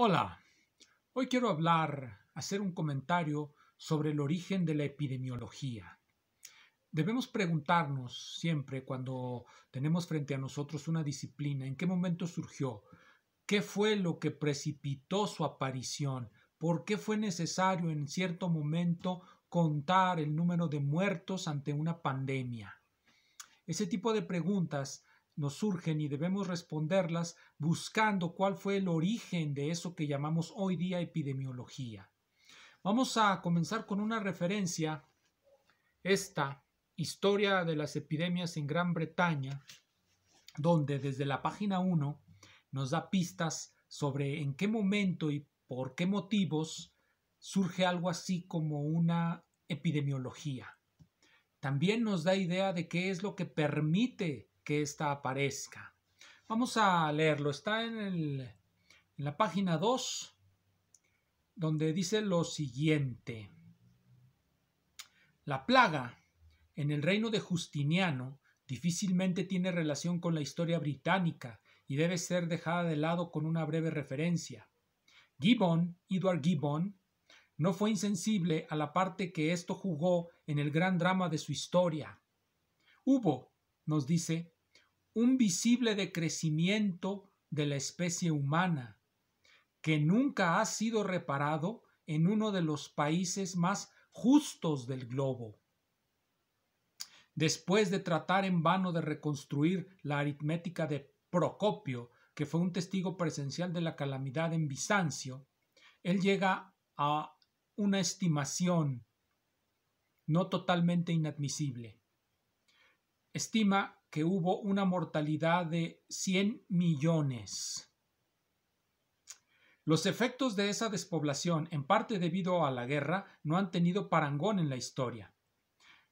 Hola, hoy quiero hacer un comentario sobre el origen de la epidemiología. Debemos preguntarnos siempre cuando tenemos frente a nosotros una disciplina, ¿en qué momento surgió? ¿Qué fue lo que precipitó su aparición? ¿Por qué fue necesario en cierto momento contar el número de muertos ante una pandemia? Ese tipo de preguntas nos surgen y debemos responderlas buscando cuál fue el origen de eso que llamamos hoy día epidemiología. Vamos a comenzar con una referencia, esta historia de las epidemias en Gran Bretaña, donde desde la página 1 nos da pistas sobre en qué momento y por qué motivos surge algo así como una epidemiología. También nos da idea de qué es lo que permite que ésta aparezca. Vamos a leerlo. Está en la página 2, donde dice lo siguiente. La plaga en el reino de Justiniano difícilmente tiene relación con la historia británica y debe ser dejada de lado con una breve referencia. Edward Gibbon, no fue insensible a la parte que esto jugó en el gran drama de su historia. Hubo, nos dice, un visible decrecimiento de la especie humana, que nunca ha sido reparado en uno de los países más justos del globo. Después de tratar en vano de reconstruir la aritmética de Procopio, que fue un testigo presencial de la calamidad en Bizancio, él llega a una estimación no totalmente inadmisible. Estima que hubo una mortalidad de 100 millones. Los efectos de esa despoblación, en parte debido a la guerra, no han tenido parangón en la historia.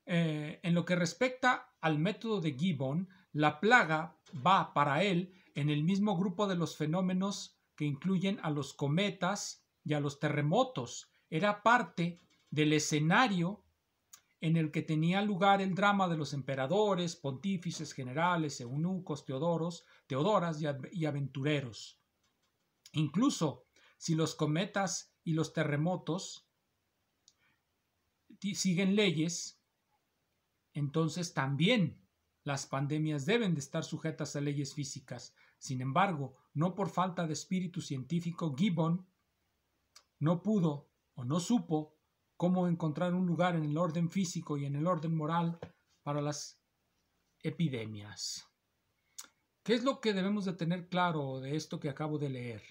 En lo que respecta al método de Gibbon, la plaga va para él en el mismo grupo de los fenómenos que incluyen a los cometas y a los terremotos. Era parte del escenario en el que tenía lugar el drama de los emperadores, pontífices, generales, eunucos, teodoras y aventureros. Incluso si los cometas y los terremotos siguen leyes, entonces también las pandemias deben de estar sujetas a leyes físicas. Sin embargo, no por falta de espíritu científico, Gibbon no pudo o no supo cómo encontrar un lugar en el orden físico y en el orden moral para las epidemias. ¿Qué es lo que debemos de tener claro de esto que acabo de leer?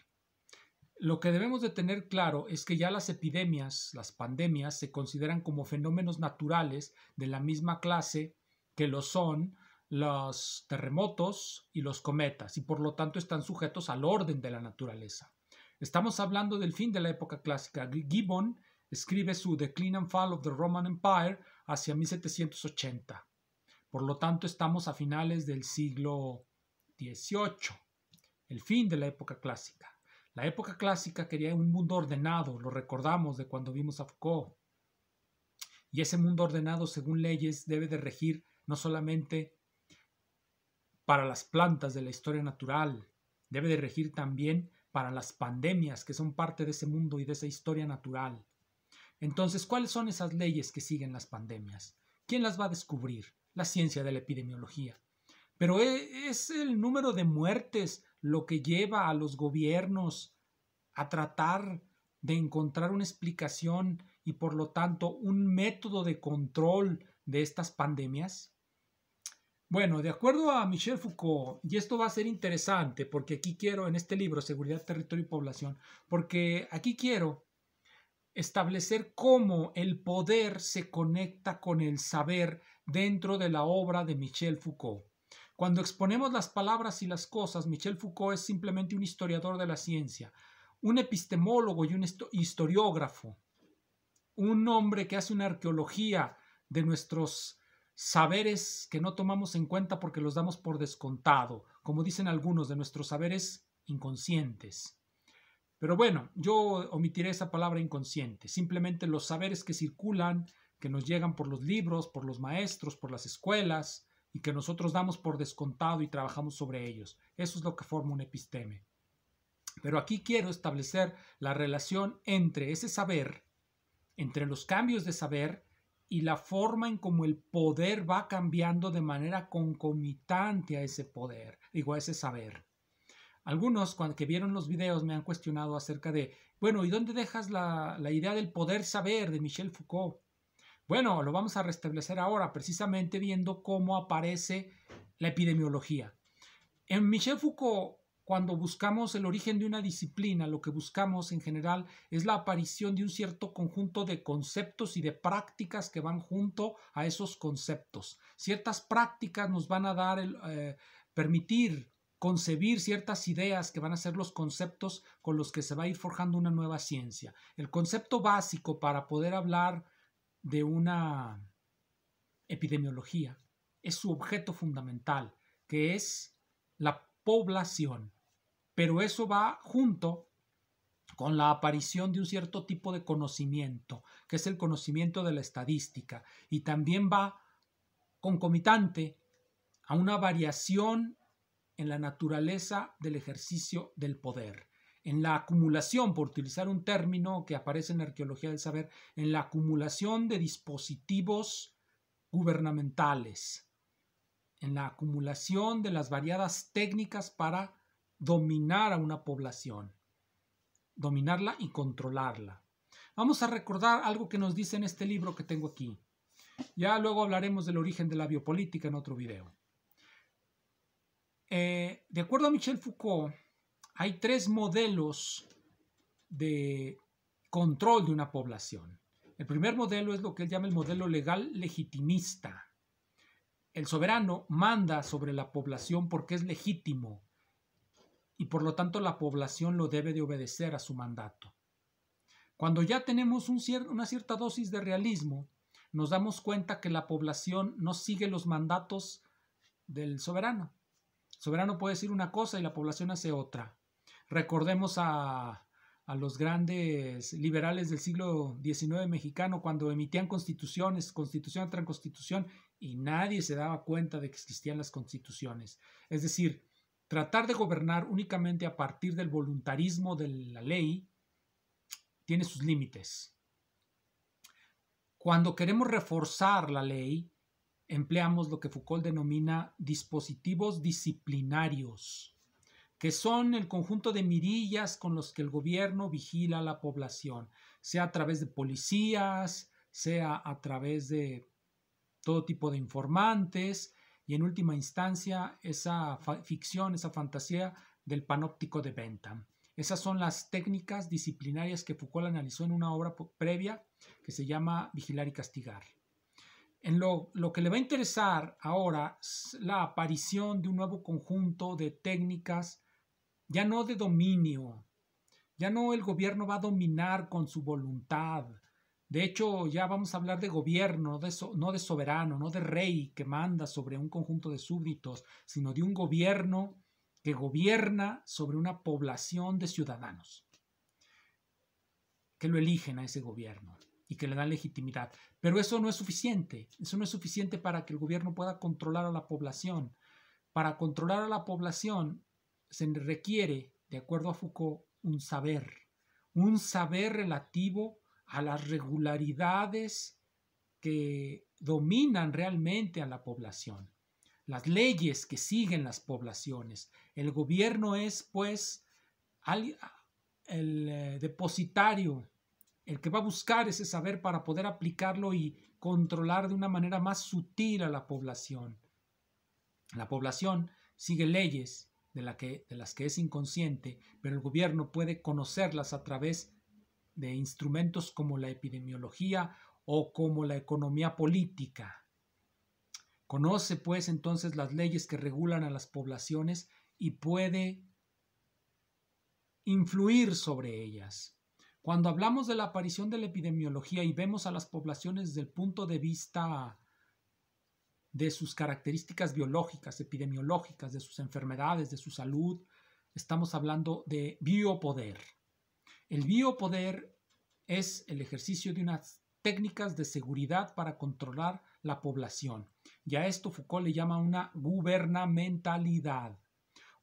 Lo que debemos de tener claro es que ya las epidemias, las pandemias, se consideran como fenómenos naturales de la misma clase que lo son los terremotos y los cometas, y por lo tanto están sujetos al orden de la naturaleza. Estamos hablando del fin de la época clásica. Gibbon escribe su Decline and Fall of the Roman Empire hacia 1780. Por lo tanto, estamos a finales del siglo XVIII, el fin de la época clásica. La época clásica quería un mundo ordenado, lo recordamos de cuando vimos a Foucault. Y ese mundo ordenado, según leyes, debe de regir no solamente para las plantas de la historia natural, debe de regir también para las pandemias que son parte de ese mundo y de esa historia natural. Entonces, ¿cuáles son esas leyes que siguen las pandemias? ¿Quién las va a descubrir? La ciencia de la epidemiología. Pero es el número de muertes lo que lleva a los gobiernos a tratar de encontrar una explicación y por lo tanto un método de control de estas pandemias. Bueno, de acuerdo a Michel Foucault, y esto va a ser interesante porque aquí quiero en este libro, Seguridad, Territorio y Población, porque aquí quiero establecer cómo el poder se conecta con el saber dentro de la obra de Michel Foucault. Cuando exponemos las palabras y las cosas, Michel Foucault es simplemente un historiador de la ciencia, un epistemólogo y un historiógrafo, un hombre que hace una arqueología de nuestros saberes que no tomamos en cuenta porque los damos por descontado, como dicen algunos, de nuestros saberes inconscientes. Pero bueno, yo omitiré esa palabra inconsciente, simplemente los saberes que circulan, que nos llegan por los libros, por los maestros, por las escuelas, y que nosotros damos por descontado y trabajamos sobre ellos. Eso es lo que forma un episteme. Pero aquí quiero establecer la relación entre ese saber, entre los cambios de saber y la forma en cómo el poder va cambiando de manera concomitante a ese poder, a ese saber. Algunos, cuando que vieron los videos, me han cuestionado acerca de, bueno, ¿y dónde dejas la idea del poder saber de Michel Foucault? Bueno, lo vamos a restablecer ahora, precisamente viendo cómo aparece la epidemiología. En Michel Foucault, cuando buscamos el origen de una disciplina, lo que buscamos en general es la aparición de un cierto conjunto de conceptos y de prácticas que van junto a esos conceptos. Ciertas prácticas nos van a dar permitir concebir ciertas ideas que van a ser los conceptos con los que se va a ir forjando una nueva ciencia. El concepto básico para poder hablar de una epidemiología es su objeto fundamental, que es la población. Pero eso va junto con la aparición de un cierto tipo de conocimiento, que es el conocimiento de la estadística, y también va concomitante a una variación en la naturaleza del ejercicio del poder, en la acumulación, por utilizar un término que aparece en la arqueología del saber, en la acumulación de dispositivos gubernamentales, en la acumulación de las variadas técnicas para dominar a una población, dominarla y controlarla. Vamos a recordar algo que nos dice en este libro que tengo aquí. Ya luego hablaremos del origen de la biopolítica en otro video. De acuerdo a Michel Foucault, hay 3 modelos de control de una población. El primer modelo es lo que él llama el modelo legal legitimista. El soberano manda sobre la población porque es legítimo y por lo tanto la población lo debe de obedecer a su mandato. Cuando ya tenemos una cierta dosis de realismo, nos damos cuenta que la población no sigue los mandatos del soberano. El soberano puede decir una cosa y la población hace otra. Recordemos a los grandes liberales del siglo XIX mexicano cuando emitían constituciones, constitución tras constitución, y nadie se daba cuenta de que existían las constituciones. Es decir, tratar de gobernar únicamente a partir del voluntarismo de la ley tiene sus límites. Cuando queremos reforzar la ley, empleamos lo que Foucault denomina dispositivos disciplinarios, que son el conjunto de mirillas con los que el gobierno vigila a la población, sea a través de policías, sea a través de todo tipo de informantes y en última instancia esa ficción, esa fantasía del panóptico de Bentham. Esas son las técnicas disciplinarias que Foucault analizó en una obra previa que se llama Vigilar y Castigar. En lo que le va a interesar ahora es la aparición de un nuevo conjunto de técnicas, ya no de dominio, ya no el gobierno va a dominar con su voluntad. De hecho, ya vamos a hablar de gobierno, no de soberano, no de rey que manda sobre un conjunto de súbditos, sino de un gobierno que gobierna sobre una población de ciudadanos, que lo eligen a ese gobierno y que le dan legitimidad. Pero eso no es suficiente. Eso no es suficiente para que el gobierno pueda controlar a la población. Para controlar a la población se requiere, de acuerdo a Foucault, un saber relativo a las regularidades que dominan realmente a la población, las leyes que siguen las poblaciones. El gobierno es, pues, el depositario, el que va a buscar ese saber para poder aplicarlo y controlar de una manera más sutil a la población. La población sigue leyes de las que es inconsciente, pero el gobierno puede conocerlas a través de instrumentos como la epidemiología o como la economía política. Conoce pues entonces las leyes que regulan a las poblaciones y puede influir sobre ellas. Cuando hablamos de la aparición de la epidemiología y vemos a las poblaciones desde el punto de vista de sus características biológicas, epidemiológicas, de sus enfermedades, de su salud, estamos hablando de biopoder. El biopoder es el ejercicio de unas técnicas de seguridad para controlar la población. Y a esto Foucault le llama una gubernamentalidad.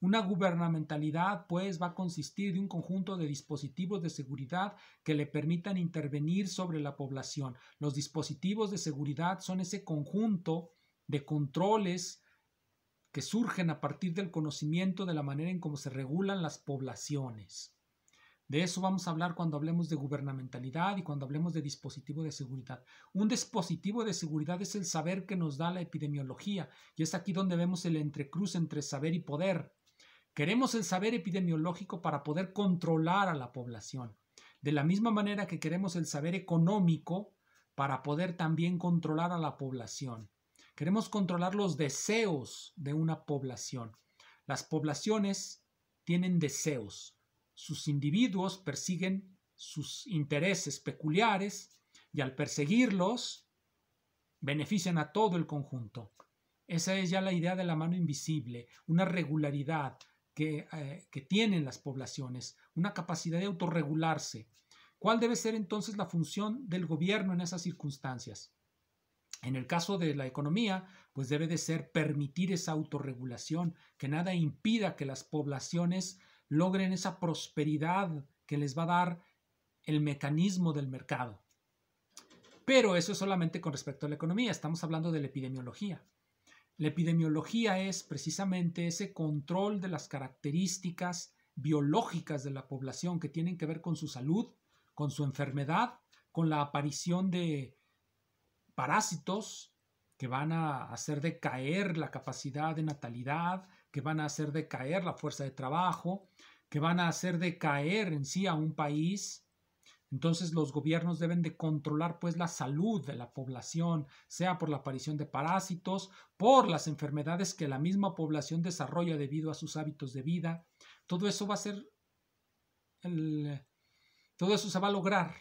Una gubernamentalidad, pues, va a consistir de un conjunto de dispositivos de seguridad que le permitan intervenir sobre la población. Los dispositivos de seguridad son ese conjunto de controles que surgen a partir del conocimiento de la manera en cómo se regulan las poblaciones. De eso vamos a hablar cuando hablemos de gubernamentalidad y cuando hablemos de dispositivo de seguridad. Un dispositivo de seguridad es el saber que nos da la epidemiología, y es aquí donde vemos el entrecruz entre saber y poder. Queremos el saber epidemiológico para poder controlar a la población, de la misma manera que queremos el saber económico para poder también controlar a la población. Queremos controlar los deseos de una población. Las poblaciones tienen deseos. Sus individuos persiguen sus intereses peculiares y al perseguirlos benefician a todo el conjunto. Esa es ya la idea de la mano invisible, una regularidad que tienen las poblaciones, una capacidad de autorregularse. ¿Cuál debe ser entonces la función del gobierno en esas circunstancias? En el caso de la economía, pues debe de ser permitir esa autorregulación, que nada impida que las poblaciones logren esa prosperidad que les va a dar el mecanismo del mercado. Pero eso es solamente con respecto a la economía, estamos hablando de la epidemiología. La epidemiología es precisamente ese control de las características biológicas de la población que tienen que ver con su salud, con su enfermedad, con la aparición de parásitos que van a hacer decaer la capacidad de natalidad, que van a hacer decaer la fuerza de trabajo, que van a hacer decaer en sí a un país. Entonces los gobiernos deben de controlar pues la salud de la población, sea por la aparición de parásitos, por las enfermedades que la misma población desarrolla debido a sus hábitos de vida. Todo eso va a ser, todo eso se va a lograr,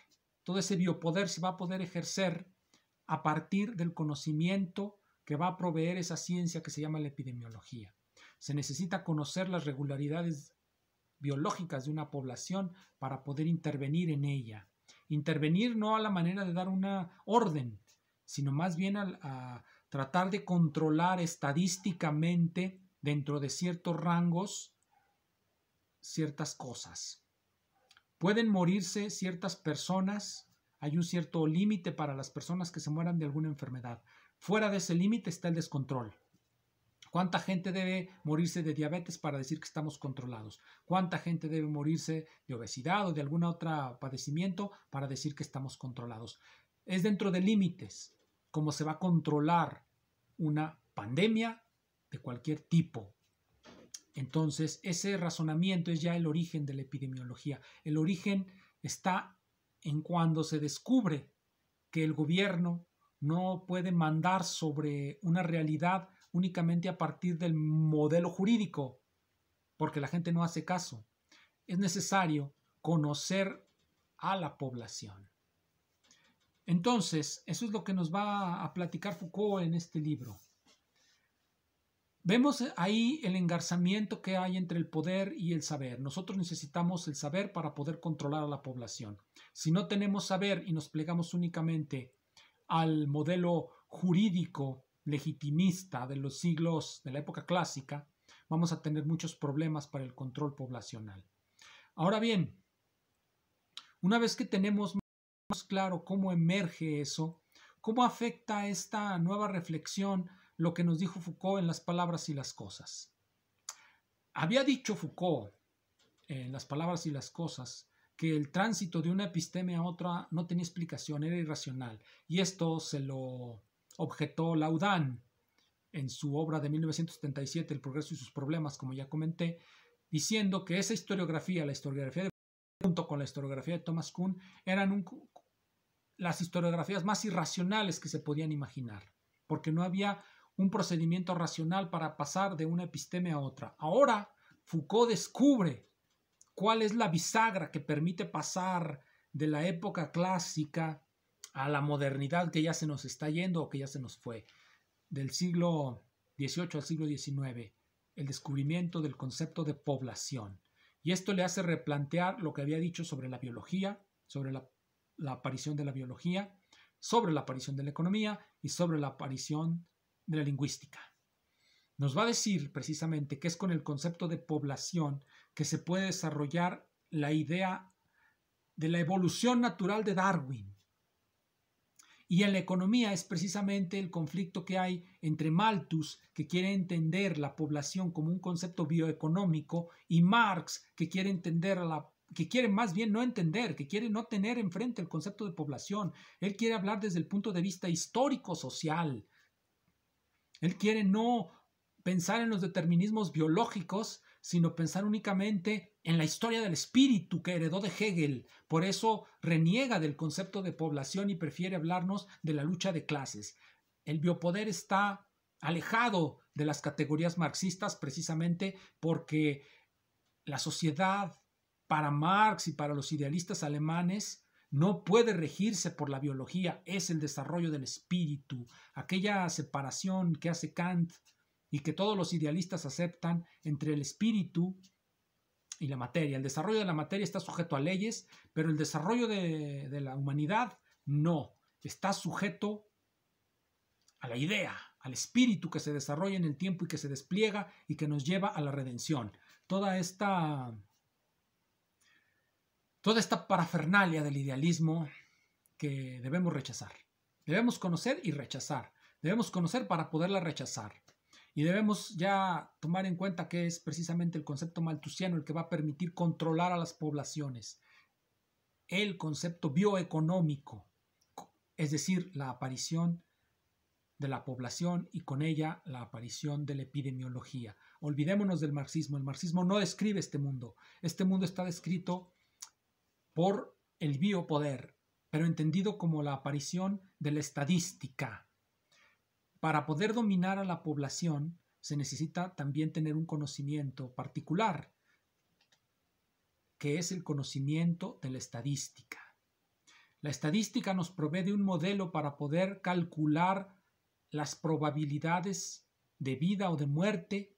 todo ese biopoder se va a poder ejercer a partir del conocimiento que va a proveer esa ciencia que se llama la epidemiología. Se necesita conocer las regularidades biológicas de una población para poder intervenir en ella. Intervenir no a la manera de dar una orden, sino más bien a tratar de controlar estadísticamente dentro de ciertos rangos ciertas cosas. Pueden morirse ciertas personas, hay un cierto límite para las personas que se mueran de alguna enfermedad. Fuera de ese límite está el descontrol. ¿Cuánta gente debe morirse de diabetes para decir que estamos controlados? ¿Cuánta gente debe morirse de obesidad o de algún otro padecimiento para decir que estamos controlados? Es dentro de límites cómo se va a controlar una pandemia de cualquier tipo. Entonces, ese razonamiento es ya el origen de la epidemiología. El origen está en cuando se descubre que el gobierno no puede mandar sobre una realidad únicamente a partir del modelo jurídico, porque la gente no hace caso. Es necesario conocer a la población. Entonces, eso es lo que nos va a platicar Foucault en este libro. Vemos ahí el engarzamiento que hay entre el poder y el saber. Nosotros necesitamos el saber para poder controlar a la población. Si no tenemos saber y nos plegamos únicamente al modelo jurídico legitimista de los siglos de la época clásica, vamos a tener muchos problemas para el control poblacional. Ahora bien, una vez que tenemos más claro cómo emerge eso, cómo afecta esta nueva reflexión lo que nos dijo Foucault en Las palabras y las cosas. Había dicho Foucault en Las palabras y las cosas que el tránsito de una episteme a otra no tenía explicación, era irracional, y esto se lo objetó Laudán en su obra de 1977, El progreso y sus problemas, como ya comenté, diciendo que esa historiografía, la historiografía de junto con la historiografía de Thomas Kuhn, eran las historiografías más irracionales que se podían imaginar, porque no había un procedimiento racional para pasar de una episteme a otra. Ahora Foucault descubre cuál es la bisagra que permite pasar de la época clásica a la modernidad que ya se nos está yendo o que ya se nos fue, del siglo XVIII al siglo XIX, el descubrimiento del concepto de población. Y esto le hace replantear lo que había dicho sobre la biología, sobre la aparición de la biología, sobre la aparición de la economía y sobre la aparición de la lingüística. nos va a decir precisamente que es con el concepto de población que se puede desarrollar la idea de la evolución natural de Darwin. Y en la economía es precisamente el conflicto que hay entre Malthus, que quiere entender la población como un concepto bioeconómico, y Marx, que quiere entender que quiere más bien no entender, que quiere no tener enfrente el concepto de población. Él quiere hablar desde el punto de vista histórico-social. Él quiere no pensar en los determinismos biológicos, sino pensar únicamente en la historia del espíritu que heredó de Hegel. Por eso reniega del concepto de población y prefiere hablarnos de la lucha de clases. El biopoder está alejado de las categorías marxistas precisamente porque la sociedad, para Marx y para los idealistas alemanes, no puede regirse por la biología, es el desarrollo del espíritu, aquella separación que hace Kant y que todos los idealistas aceptan entre el espíritu y la materia. El desarrollo de la materia está sujeto a leyes, pero el desarrollo de la humanidad no, está sujeto a la idea, al espíritu que se desarrolla en el tiempo y que se despliega y que nos lleva a la redención. Toda esta parafernalia del idealismo que debemos rechazar. Debemos conocer y rechazar. Debemos conocer para poderla rechazar. Y debemos ya tomar en cuenta que es precisamente el concepto malthusiano el que va a permitir controlar a las poblaciones. El concepto bioeconómico, es decir, la aparición de la población y con ella la aparición de la epidemiología. Olvidémonos del marxismo. El marxismo no describe este mundo. Este mundo está descrito por el biopoder, pero entendido como la aparición de la estadística. Para poder dominar a la población se necesita también tener un conocimiento particular, que es el conocimiento de la estadística. La estadística nos provee de un modelo para poder calcular las probabilidades de vida o de muerte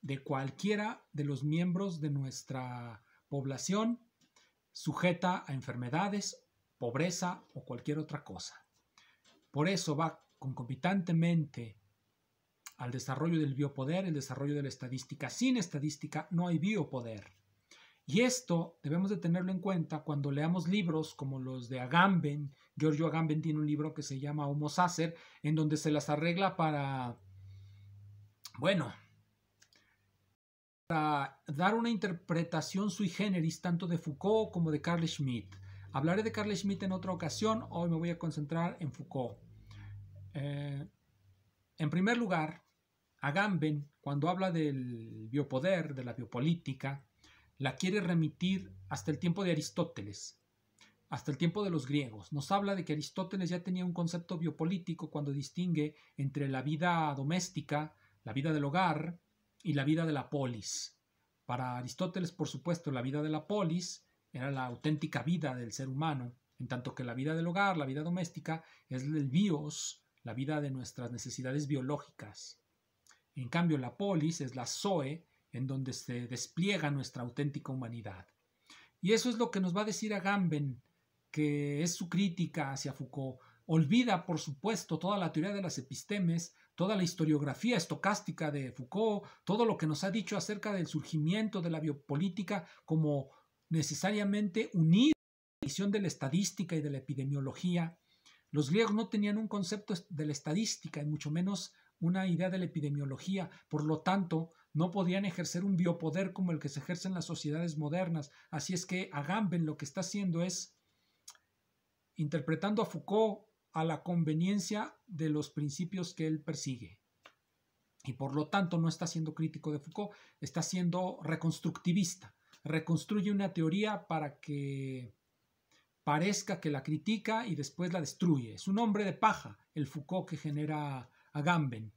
de cualquiera de los miembros de nuestra población sujeta a enfermedades, pobreza o cualquier otra cosa. Por eso va concomitantemente al desarrollo del biopoder, el desarrollo de la estadística. Sin estadística no hay biopoder. Y esto debemos de tenerlo en cuenta cuando leamos libros como los de Agamben. Giorgio Agamben tiene un libro que se llama Homo Sacer, en donde se las arregla para dar una interpretación sui generis tanto de Foucault como de Carl Schmitt. Hablaré de Carl Schmitt en otra ocasión, hoy me voy a concentrar en Foucault. En primer lugar, Agamben, cuando habla del biopoder, de la biopolítica, la quiere remitir hasta el tiempo de Aristóteles, hasta el tiempo de los griegos. Nos habla de que Aristóteles ya tenía un concepto biopolítico cuando distingue entre la vida doméstica, la vida del hogar y la vida de la polis. Para Aristóteles, por supuesto, la vida de la polis era la auténtica vida del ser humano, en tanto que la vida del hogar, la vida doméstica, es el bios, la vida de nuestras necesidades biológicas. En cambio, la polis es la zoe, en donde se despliega nuestra auténtica humanidad. Y eso es lo que nos va a decir Agamben, que es su crítica hacia Foucault. Olvida, por supuesto, toda la teoría de las epistemes, toda la historiografía estocástica de Foucault, todo lo que nos ha dicho acerca del surgimiento de la biopolítica como necesariamente unida a la visión de la estadística y de la epidemiología. Los griegos no tenían un concepto de la estadística y mucho menos una idea de la epidemiología, por lo tanto, no podían ejercer un biopoder como el que se ejerce en las sociedades modernas. Así es que Agamben lo que está haciendo es interpretando a Foucault a la conveniencia de los principios que él persigue. Y por lo tanto no está siendo crítico de Foucault, está siendo reconstructivista. Reconstruye una teoría para que parezca que la critica y después la destruye. Es un hombre de paja el Foucault que genera Agamben.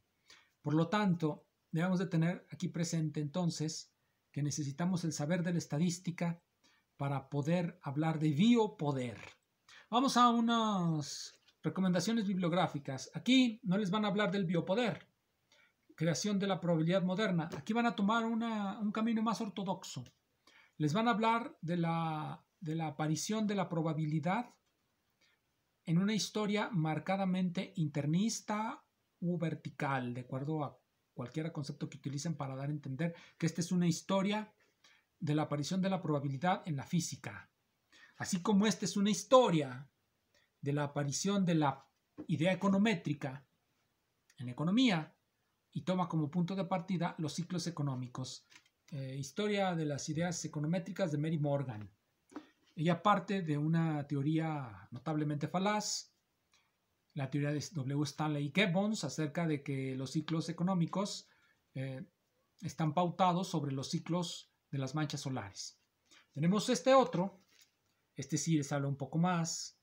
Por lo tanto, debemos de tener aquí presente entonces que necesitamos el saber de la estadística para poder hablar de biopoder. Vamos a unas recomendaciones bibliográficas. Aquí no les van a hablar del biopoder, creación de la probabilidad moderna. Aquí van a tomar un camino más ortodoxo. Les van a hablar de la aparición de la probabilidad en una historia marcadamente internista u vertical, de acuerdo a cualquier concepto que utilicen para dar a entender que esta es una historia de la aparición de la probabilidad en la física. Así como esta es una historia de la aparición de la idea econométrica en economía y toma como punto de partida los ciclos económicos. Historia de las ideas econométricas de Mary Morgan. Ella parte de una teoría notablemente falaz, la teoría de W. Stanley Gibbons, acerca de que los ciclos económicos están pautados sobre los ciclos de las manchas solares. Tenemos este otro, este sí les habla un poco más,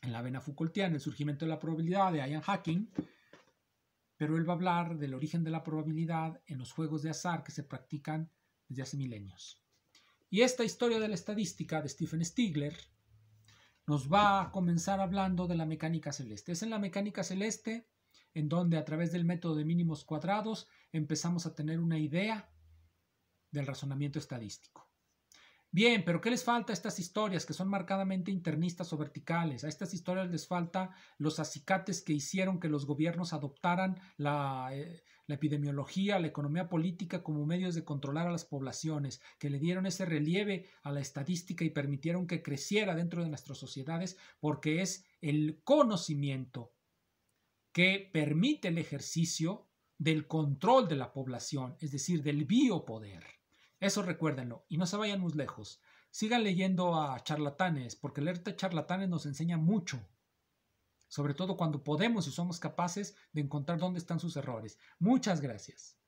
en la vena Foucaultiana, el surgimiento de la probabilidad de Ian Hacking, pero él va a hablar del origen de la probabilidad en los juegos de azar que se practican desde hace milenios. Y esta historia de la estadística de Stephen Stigler nos va a comenzar hablando de la mecánica celeste. Es en la mecánica celeste en donde a través del método de mínimos cuadrados empezamos a tener una idea del razonamiento estadístico. Bien, pero ¿qué les falta a estas historias que son marcadamente internistas o verticales? A estas historias les falta los acicates que hicieron que los gobiernos adoptaran la epidemiología, la economía política como medios de controlar a las poblaciones, que le dieron ese relieve a la estadística y permitieron que creciera dentro de nuestras sociedades, porque es el conocimiento que permite el ejercicio del control de la población, es decir, del biopoder. Eso recuérdenlo y no se vayan muy lejos. Sigan leyendo a charlatanes, porque leer a charlatanes nos enseña mucho, sobre todo cuando podemos y somos capaces de encontrar dónde están sus errores. Muchas gracias.